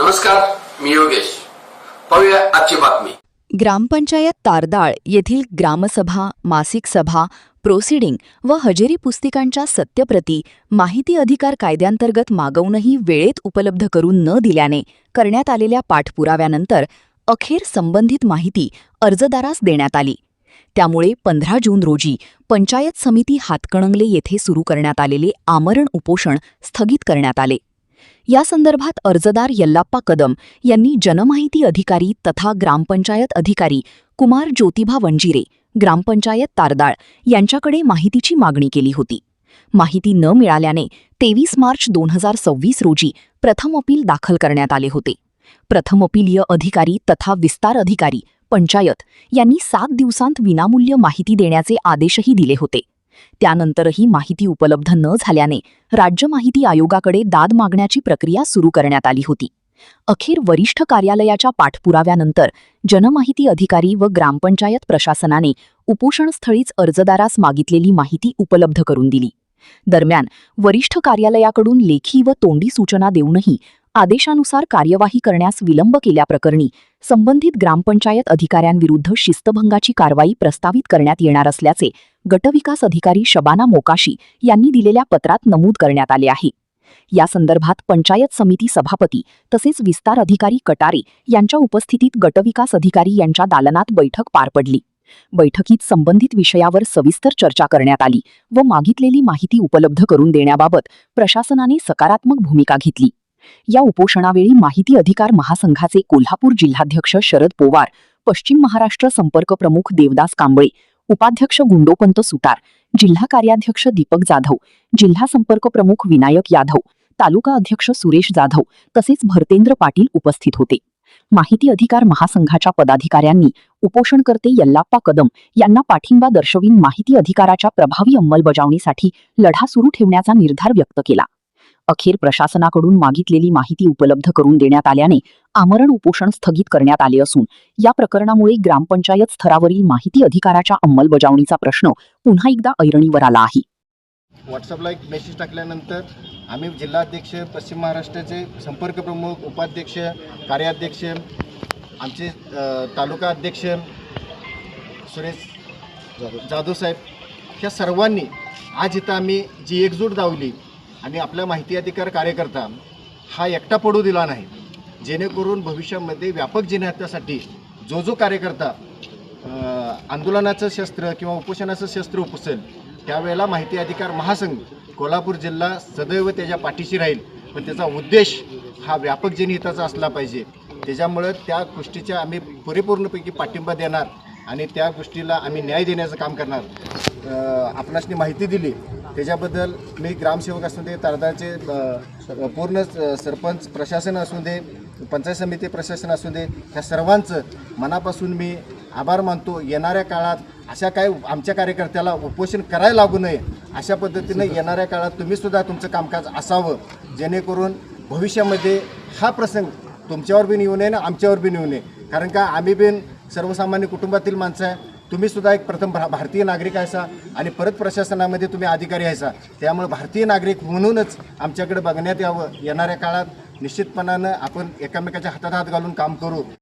नमस्कार, मी योगेश. पाहूया आजची बातमी. ग्रामपंचायत तारदाळ येथील ग्रामसभा, मासिक सभा, प्रोसिडिंग व हजेरी पुस्तिकांच्या सत्यप्रती माहिती अधिकार कायद्यांतर्गत मागवूनही वेळेत उपलब्ध करून न दिल्याने करण्यात आलेल्या पाठपुराव्यानंतर अखेर संबंधित माहिती अर्जदारास देण्यात आली. त्यामुळे 15 जून रोजी पंचायत समिती हातकणंगले येथे सुरू करण्यात आलेले आमरण उपोषण स्थगित करण्यात आले. या संदर्भात अर्जदार यल्लाप्पा कदम यांनी जनमाहिती अधिकारी तथा ग्रामपंचायत अधिकारी कुमार ज्योतिबा वंजिरे, ग्रामपंचायत तारदाळ यांच्याकडे माहितीची मागणी केली होती. माहिती न मिळाल्याने 23 मार्च 2026 रोजी प्रथम अपील दाखल करण्यात आले होते. प्रथम अपीलीय अधिकारी तथा विस्तार अधिकारी पंचायत यांनी 7 दिवसांत विनामूल्य माहिती देण्याचे आदेशही दिले होते. त्यानंतरही माहिती उपलब्ध न झाल्याने राज्य माहिती आयोगाकडे दाद मागण्याची प्रक्रिया सुरू करण्यात आली होती. अखेर वरिष्ठ कार्यालयाच्या पाठपुराव्यानंतर जनमाहिती अधिकारी व ग्रामपंचायत प्रशासनाने उपोषणस्थळीच अर्जदारास मागितलेली माहिती उपलब्ध करून दिली. दरम्यान वरिष्ठ कार्यालयाकडून लेखी व तोंडी सूचना देऊनही आदेशानुसार कार्यवाही करण्यास विलंब केल्याप्रकरणी संबंधित ग्रामपंचायत अधिकाऱ्यांविरुद्ध शिस्तभंगाची कारवाई प्रस्तावित करण्यात येणार असल्याचे गटविकास अधिकारी शबाना मोकाशी यांनी दिलेल्या पत्रात नमूद करण्यात आले आहे. या संदर्भात पंचायत समिती सभापती तसेच विस्तार अधिकारी कटारे यांच्या उपस्थितीत गटविकास अधिकारी यांच्या दालनात बैठक पार पडली. बैठकीत संबंधित विषयावर सविस्तर चर्चा करण्यात आली व मागितलेली माहिती उपलब्ध करून देण्याबाबत प्रशासनाने सकारात्मक भूमिका घेतली. या उपोषणावेळी माहिती अधिकार महासंघाचे कोल्हापूर जिल्हाध्यक्ष शरद पोवार, पश्चिम महाराष्ट्र संपर्क प्रमुख देवदास कांबळे, उपाध्यक्ष गुंडोपंत सुतार, जिल्हा कार्याध्यक्ष दीपक जाधव, जिल्हा संपर्क प्रमुख विनायक यादव, तालुका अध्यक्ष सुरेश जाधव तसेच भरतेंद्र पाटील उपस्थित होते. माहिती अधिकार महासंघाच्या पदाधिकाऱ्यांनी उपोषणकर्ते यल्लाप्पा कदम यांना पाठिंबा दर्शविन माहिती अधिकाराच्या प्रभावी अंमलबजावणीसाठी लढा सुरू ठेवण्याचा निर्धार व्यक्त केला. अखेर प्रशासनाकडून मागितलेली माहिती उपलब्ध करून देण्यात आल्याने आमरण उपोषण स्थगित करण्यात आले असून या प्रकरणामुळे ग्रामपंचायत स्तरावरील माहिती अधिकाराच्या अंमलबजावणीचा प्रश्न पुन्हा एकदा ऐरणीवर आला आहे. व्हॉट्सअपला एक मेसेज टाकल्यानंतर आम्ही जिल्हाध्यक्ष, पश्चिम महाराष्ट्राचे संपर्क प्रमुख, उपाध्यक्ष, कार्याध्यक्ष, आमचे तालुका अध्यक्ष सुरेश जाधव साहेब ह्या सर्वांनी आज इथं आम्ही जी एकजूट दावली आणि आपला माहिती अधिकार कार्यकर्ता हा एकटा पडू दिला नाही, जेणेकरून भविष्यामध्ये व्यापक जनहितासाठी जो कार्यकर्ता आंदोलनाचं शस्त्र किंवा उपोषणाचं शस्त्र उपसेल त्यावेळेला माहिती अधिकार महासंघ कोल्हापूर जिल्हा सदैव त्याच्या पाठीशी राहील. पण त्याचा उद्देश हा व्यापक जनहिताचा असला पाहिजे. त्याच्यामुळं त्या गोष्टीच्या आम्ही परिपूर्णपैकी पाठिंबा देणार आणि त्या गोष्टीला आम्ही न्याय देण्याचं काम करणार. आपणासनी माहिती दिली त्याच्याबद्दल मी ग्रामसेवक असू दे, तारदाळचे पूर्ण सरपंच प्रशासन असू दे, पंचायत समिती प्रशासन असू दे, ह्या सर्वांचं मनापासून मी आभार मानतो. येणाऱ्या काळात अशा काय आमच्या कार्यकर्त्याला उपोषण करायला लागू नये अशा पद्धतीनं येणाऱ्या काळात तुम्हीसुद्धा तुमचं कामकाज असावं, जेणेकरून भविष्यामध्ये हा प्रसंग तुमच्यावर बी येऊ नये ना आमच्यावर बी येऊ नये. कारण का आम्ही बी सर्वसामान्य कुटुंबातील माणसं आहे. तुम्हीसुद्धा एक प्रथम भारतीय नागरिक आहेसा आणि परत प्रशासनामध्ये तुम्ही अधिकारी आहेसा. त्यामुळे भारतीय नागरिक म्हणूनच आमच्याकडे बघण्यात यावं. येणाऱ्या काळात निश्चितपणानं आपण एकमेकाच्या हातात हात घालून काम करू.